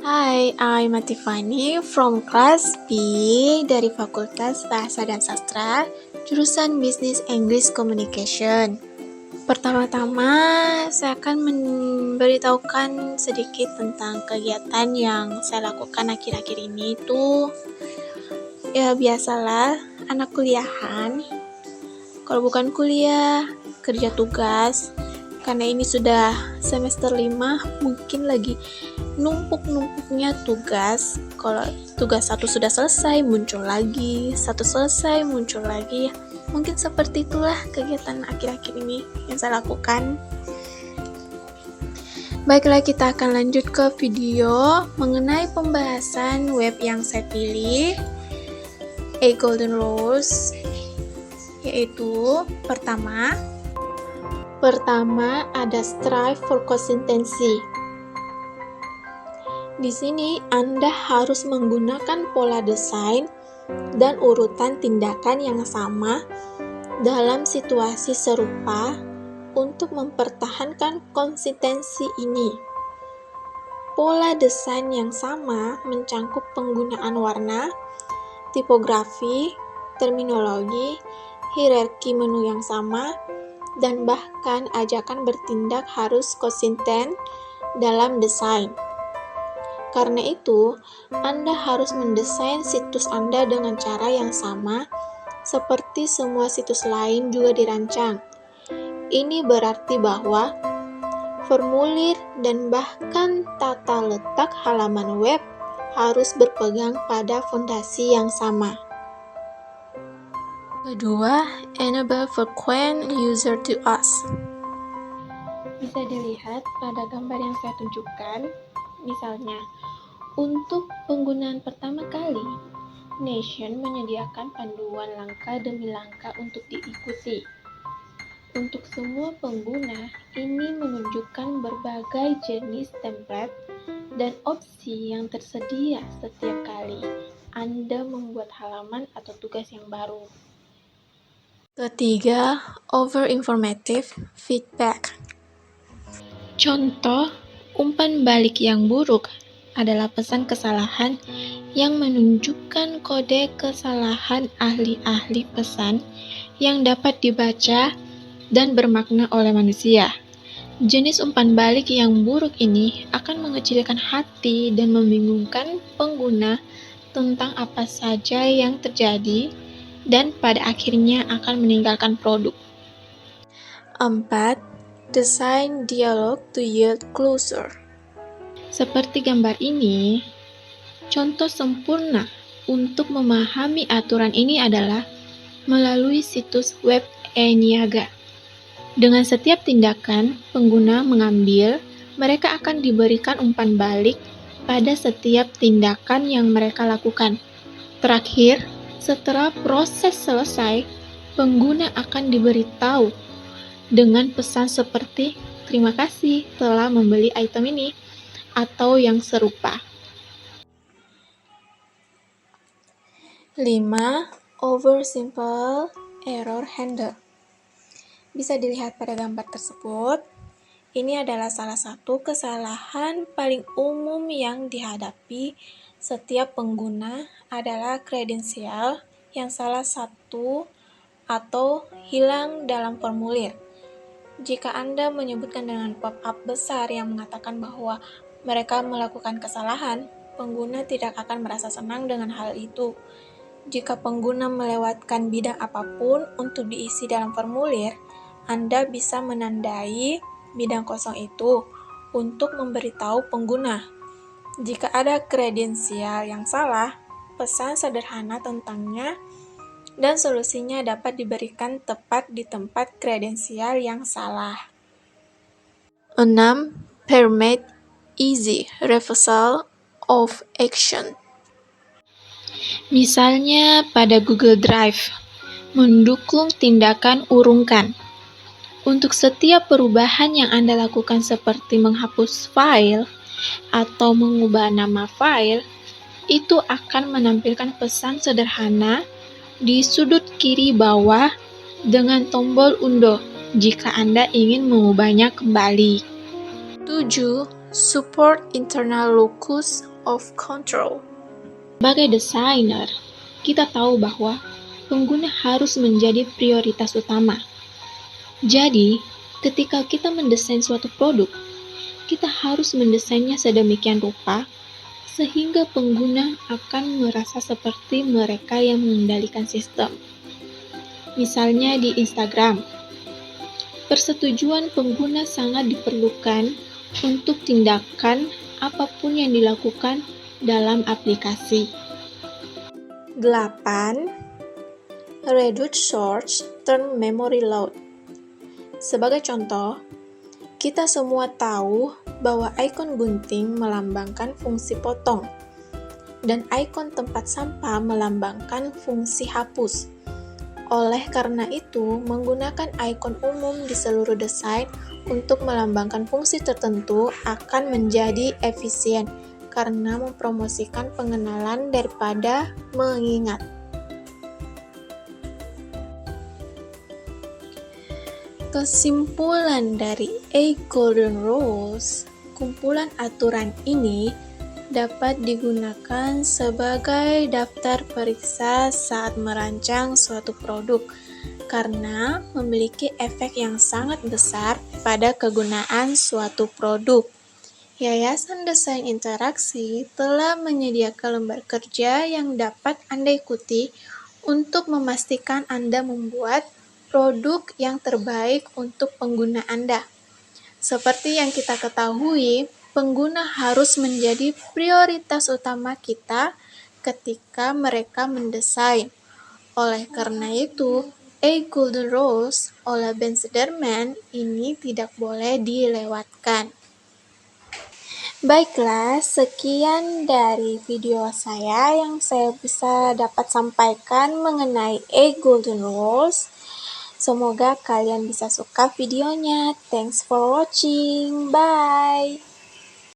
Hai, I'm Matifani from kelas B dari Fakultas Bahasa dan Sastra, jurusan Business English Communication. Pertama-tama, saya akan memberitahukan sedikit tentang kegiatan yang saya lakukan akhir-akhir ini itu. Ya, biasalah, anak kuliahan. Kalau bukan kuliah, kerja tugas. Karena ini sudah semester 5, mungkin lagi numpuk-numpuknya tugas. Kalau tugas 1 sudah selesai, muncul lagi, 1 selesai, muncul lagi. Mungkin seperti itulah kegiatan akhir-akhir ini yang saya lakukan. Baiklah, kita akan lanjut ke video mengenai pembahasan web yang saya pilih, A Golden Rules, yaitu pertama ada strive for consistency. Di sini Anda harus menggunakan pola desain dan urutan tindakan yang sama dalam situasi serupa untuk mempertahankan konsistensi ini. Pola desain yang sama mencangkup penggunaan warna, tipografi, terminologi, hierarki menu yang sama, dan bahkan ajakan bertindak harus konsisten dalam desain. Karena itu, Anda harus mendesain situs Anda dengan cara yang sama, seperti semua situs lain juga dirancang. Ini berarti bahwa formulir dan bahkan tata letak halaman web harus berpegang pada fondasi yang sama. Kedua, enable frequent user to us. Bisa dilihat pada gambar yang saya tunjukkan. Misalnya, untuk penggunaan pertama kali, Nation menyediakan panduan langkah demi langkah untuk diikuti. Untuk semua pengguna, ini menunjukkan berbagai jenis template dan opsi yang tersedia setiap kali Anda membuat halaman atau tugas yang baru. Ketiga, over-informative feedback. Contoh, umpan balik yang buruk adalah pesan kesalahan yang menunjukkan kode kesalahan ahli-ahli pesan yang dapat dibaca dan bermakna oleh manusia. Jenis umpan balik yang buruk ini akan mengecilkan hati dan membingungkan pengguna tentang apa saja yang terjadi dan pada akhirnya akan meninggalkan produk. 4. Design dialog to yield closure. Seperti gambar ini, contoh sempurna untuk memahami aturan ini adalah melalui situs web e-niaga. Dengan setiap tindakan pengguna mengambil, mereka akan diberikan umpan balik pada setiap tindakan yang mereka lakukan. Terakhir, setelah proses selesai, pengguna akan diberitahu dengan pesan seperti "Terima kasih telah membeli item ini" atau yang serupa. 5. Oversimple error handle. Bisa dilihat pada gambar tersebut, ini adalah salah satu kesalahan paling umum yang dihadapi setiap pengguna adalah kredensial yang salah satu atau hilang dalam formulir. Jika Anda menyebutkan dengan pop-up besar yang mengatakan bahwa mereka melakukan kesalahan, pengguna tidak akan merasa senang dengan hal itu. Jika pengguna melewatkan bidang apapun untuk diisi dalam formulir, Anda bisa menandai bidang kosong itu untuk memberitahu pengguna. Jika ada kredensial yang salah, pesan sederhana tentangnya dan solusinya dapat diberikan tepat di tempat kredensial yang salah. 6. Permit easy reversal of action. Misalnya pada Google Drive, mendukung tindakan urungkan. Untuk setiap perubahan yang Anda lakukan seperti menghapus file atau mengubah nama file, itu akan menampilkan pesan sederhana di sudut kiri bawah dengan tombol undo jika Anda ingin mengubahnya kembali. 7. Support internal locus of control. Sebagai desainer, kita tahu bahwa pengguna harus menjadi prioritas utama. Jadi, ketika kita mendesain suatu produk, kita harus mendesainnya sedemikian rupa sehingga pengguna akan merasa seperti mereka yang mengendalikan sistem. Misalnya di Instagram, persetujuan pengguna sangat diperlukan untuk tindakan apapun yang dilakukan dalam aplikasi. 8. Reduce short-term memory load. Sebagai contoh, kita semua tahu bahwa ikon gunting melambangkan fungsi potong, dan ikon tempat sampah melambangkan fungsi hapus. Oleh karena itu, menggunakan ikon umum di seluruh desain untuk melambangkan fungsi tertentu akan menjadi efisien karena mempromosikan pengenalan daripada mengingat. Kesimpulan dari 8 Golden Rules, kumpulan aturan ini dapat digunakan sebagai daftar periksa saat merancang suatu produk karena memiliki efek yang sangat besar pada kegunaan suatu produk. Yayasan Desain Interaksi telah menyediakan lembar kerja yang dapat Anda ikuti untuk memastikan Anda membuat produk yang terbaik untuk pengguna Anda. Seperti yang kita ketahui, pengguna harus menjadi prioritas utama kita ketika mereka mendesain. Oleh karena itu, 8 Golden Rules oleh Ben Sederman ini tidak boleh dilewatkan. Baiklah, sekian dari video saya yang saya bisa dapat sampaikan mengenai 8 Golden Rules. Semoga kalian bisa suka videonya. Thanks for watching. Bye.